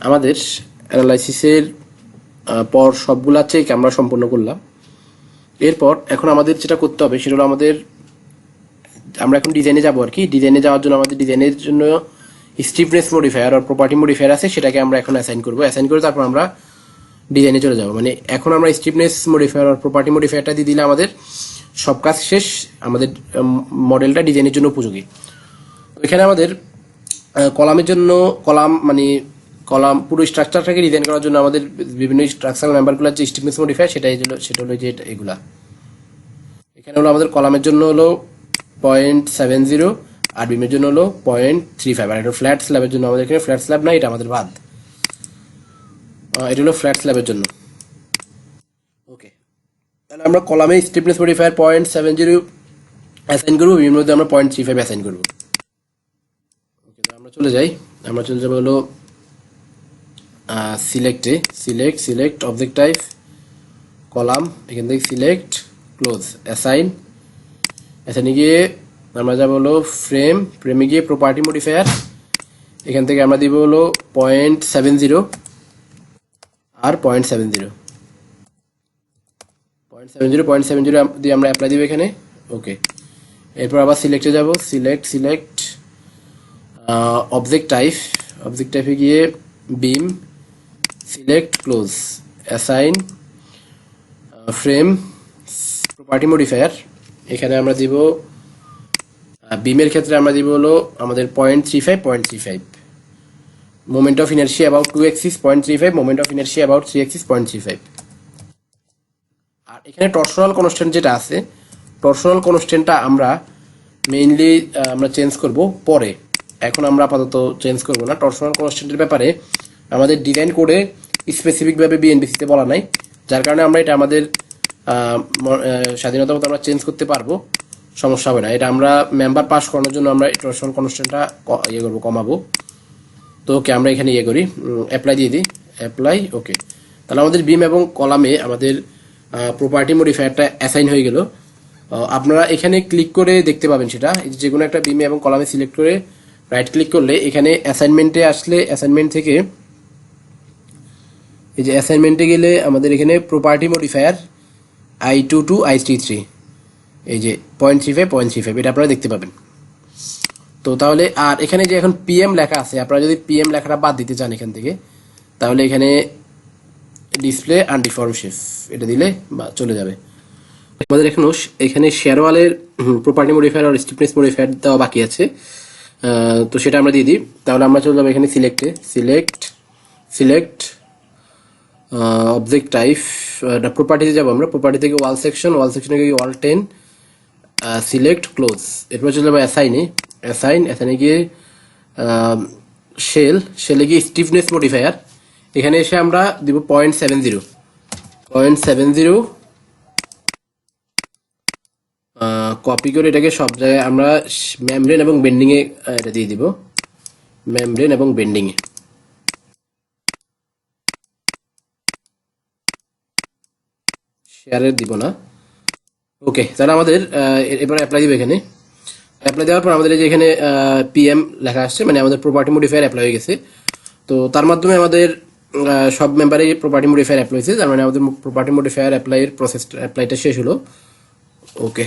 আমাদের অ্যানালাইসিসের পর সবগুলা চেক আমরা সম্পন্ন করলাম। এরপর এখন আমাদের যেটা করতে হবে সেটা হলো আমরা এখন ডিজাইনে যাবো আর কি। ডিজাইনে যাওয়ার জন্য আমাদের ডিজাইনের জন্য স্টিফনেস মডিফায়ার আর প্রপার্টি মডিফায়ার আছে, সেটাকে আমরা এখন অ্যাসাইন করবো। অ্যাসাইন করে তারপর আমরা ডিজাইনে চলে যাবো। মানে এখন আমরা স্টিফনেস মডিফায়ার আর প্রপার্টি মডিফায়ারটা দিয়ে দিলে আমাদের সব কাজ শেষ, আমাদের মডেলটা ডিজাইনের জন্য উপযোগী। এখানে আমাদের কলামের জন্য কলাম পুরো স্ট্রাকচারটাকে ডিজাইন করার জন্য আমাদের বিভিন্ন স্ট্রাকচারাল মেম্বারগুলোর যে স্টিফনেস মডিফায়ার সেটা হলো যে এগুলা। এখানে হলো আমাদের কলামের জন্য হলো 0.70 আর বিমের জন্য হলো 0.35। আর এটা ফ্ল্যাট স্ল্যাবের জন্য আমাদের এখানে ফ্ল্যাট স্ল্যাব না, এটা আমাদের বাদ। এটা হলো ফ্ল্যাট স্ল্যাবের জন্য। ওকে, তাহলে আমরা কলামে স্টিফনেস মডিফায়ার 0.70 অ্যাসাইন করবো, বিমের মধ্যে আমরা 0.35 অ্যাসাইন করবো। ওকে, তো আমরা চলে যাবো হলো সিলেক্ট অবজেক্ট টাইপ কলাম, এখান থেকে সিলেক্ট ক্লোজ অ্যাসাইনে গিয়ে আমরা যাবো হলো ফ্রেমে গিয়ে প্রপার্টি মডিফায়ার, এখান থেকে আমরা দিব হলো 0.70 আর 0.70 দিয়ে আমরা অ্যাপ্লাই দিব এখানে। ওকে, এরপর আবার সিলেক্টে যাব, সিলেক্ট অবজেক্ট টাইপে গিয়ে beam, select close, assign frame property modifier, এখানে আমরা দিব বিমের ক্ষেত্রে আমরা দিব হলো আমাদের 0.35 moment of inertia about 2 axis 0.35, moment of inertia about 3 axis 0.35। আর এখানে টর্শনাল কনস্ট্যান্ট যেটা আছে, টর্শনাল কনস্ট্যান্টটা আমরা মেইনলি আমরা চেঞ্জ করব পরে, এখন আমরা আপাতত চেঞ্জ করব না। টর্শনাল কনস্ট্যান্টের ব্যাপারে আমাদের ডিজাইন কোডে স্পেসিফিকভাবে বিএনবিসিতে বলা নাই, যার কারণে আমরা এটা আমাদের স্বাধীনতা মতো আমরা চেঞ্জ করতে পারবো, সমস্যা হবে না। এটা আমরা মেম্বার পাস করানোর জন্য আমরা টর্শনাল কনস্ট্যান্টটা কমাবো। তো ওকে, আমরা এখানে করি, অ্যাপ্লাই দিয়ে দিই, অ্যাপ্লাই। ওকে, তাহলে আমাদের বিম এবং কলামে আমাদের প্রপার্টি মডিফায়ারটা অ্যাসাইন হয়ে গেল। আপনারা এখানে ক্লিক করে দেখতে পাবেন সেটা, যে কোনো একটা বিমে এবং কলামে সিলেক্ট করে রাইট ক্লিক করলে এখানে অ্যাসাইনমেন্টে আসলে অ্যাসাইনমেন্ট থেকে এই যে অ্যাসাইনমেন্টে গেলে আমাদের এখানে property modifier I2 to I3 এই যে 0.35 এটা আপনারা দেখতে পাবেন। তো তাহলে আর এখানে যে এখন পিএম লেখা আছে, আপনারা যদি পিএম লেখাটা বাদ দিতে চান এখান থেকে, তাহলে এখানে ডিসপ্লে আনডিফর্ম শেপ এটা দিলে চলে যাবে। আমাদের এখানে শেয়ারওয়ালের প্রপার্টি মডিফায়ার আর স্টিফনেস মডিফায়ার দেওয়া বাকি আছে, তো সেটা আমরা দিয়ে দিই। তাহলে আমরা চলে যাবো এখানে সিলেক্ট অবজেক্ট টাইপ, প্রপার্টিতে যাবো আমরা, প্রপার্টি থেকে ওয়াল সেকশনে গিয়ে ওয়াল 10, সিলেক্ট ক্লোজ, এরপর চলে যাবো অ্যাসাইনে গিয়ে শেলে গিয়ে স্টিফনেস মডিফায়ার, এখানে এসে আমরা দিব 0.70 কপি করে এটাকে সব জায়গায় আমরা মেমব্রেন এবং বেন্ডিং এ এটা দিয়ে দিব, মেমব্রেন এবং বেন্ডিং এ। শেয়ারের দিব না। ওকে, তাহলে আমাদের এবার অ্যাপ্লাই দিব। এখানে অ্যাপ্লাই দেওয়ার পর আমাদের এই যে এখানে পিএম লেখা আসছে, মানে আমাদের প্রপার্টি মডিফায়ার অ্যাপ্লাই হয়ে গেছে। তো তার মাধ্যমে আমাদের সব মেম্বারে প্রপার্টি মডিফায়ার অ্যাপ্লাই হয়েছে, তার মানে আমাদের প্রপার্টি মডিফায়ার অ্যাপ্লাইটা শেষ হলো। ওকে।